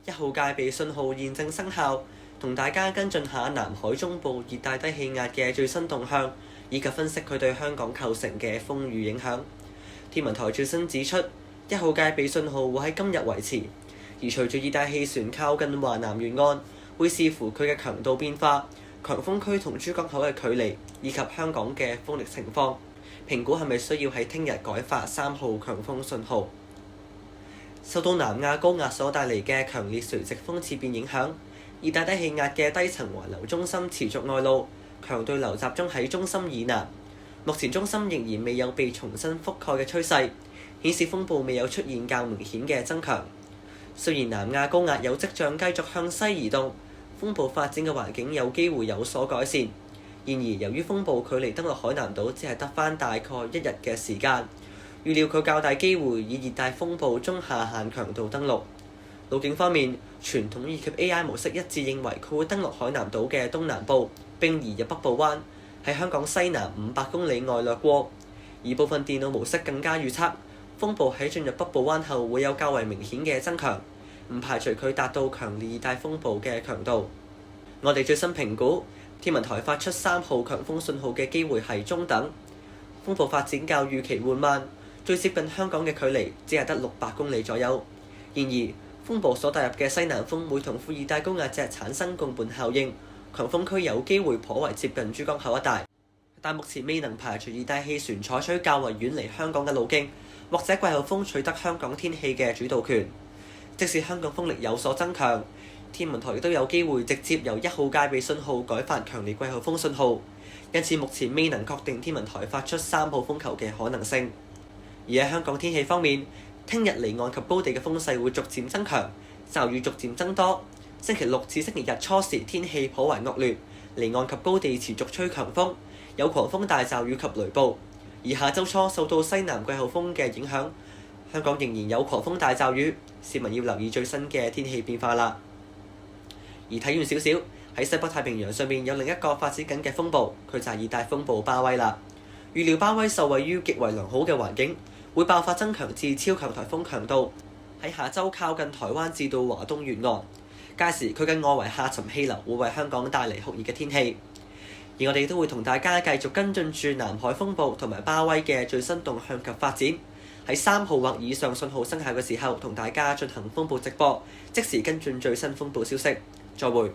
1號戒備信號現正生效，同大家跟進下南海中部熱帶低氣壓嘅最新動向，以及分析佢對香港構成嘅風雨影響。天文台最新指出，1號戒備信號會喺今日維持，而隨住熱帶氣旋靠近華南沿岸，會視乎佢嘅強度變化、強風區同珠江口嘅距離，以及香港嘅風力情況，評估係咪需要喺聽日改發3號強風信號。受到南亞高壓所帶嚟嘅強烈垂直風切變影響，熱帶低氣壓嘅低層環流中心持續外露，強對流集中喺中心以南。目前中心仍然未有被重新覆蓋嘅趨勢，顯示風暴未有出現較明顯嘅增強。雖然南亞高壓有跡象繼續向西移動，風暴發展嘅環境有機會有所改善。然而，由於風暴距離登陸海南島只係得返大概1日嘅時間，預料佢較大機會以熱帶風暴中下限強度登陸。路徑方面，傳統以及 AI 模式一致認為佢會登陸海南島嘅東南部，並移入北部灣，喺香港西南500公里外掠過。而部分電腦模式更加預測，風暴喺進入北部灣後會有較為明顯嘅增強，唔排除佢達到強烈熱帶風暴嘅強度。我哋最新評估，天文台發出3號強風信號嘅機會係中等。風暴發展較預期緩慢，最接近香港嘅距離只係得600公里左右。然而，風暴所帶入嘅西南風會同副熱帶高壓脊產生共伴效應，強風區有機會頗為接近珠江口一帶。但目前未能排除熱帶氣旋採取較為遠離香港嘅路徑，或者季候風取得香港天氣嘅主導權。即使香港風力有所增強，天文台亦都有機會直接由1號戒備信號改發強烈季候風信號，因此目前未能確定天文台發出3號風球嘅可能性。而喺香港天氣方面，聽日離岸及高地嘅風勢會逐漸增強，驟雨逐漸增多。星期六至星期日初時天氣頗為惡劣，離岸及高地持續吹強風，有狂風大驟雨及雷暴。而下週初受到西南季候風嘅影響，香港仍然有狂風大驟雨，市民要留意最新嘅天氣變化啦。而睇遠少少，喺西北太平洋上面有另一個發展緊嘅風暴，佢就係熱帶風暴巴威啦。預料巴威受惠於極為良好嘅環境，會爆發增強至超強颱風強度，喺下週靠近台灣至到華東沿岸。屆時佢嘅外圍下沉氣流會為香港帶嚟酷熱嘅天氣。而我哋都會同大家繼續跟進住南海風暴同埋巴威嘅最新動向及發展。喺3號或以上信號生效嘅時候，同大家進行風暴直播，即時跟進最新風暴消息。再會。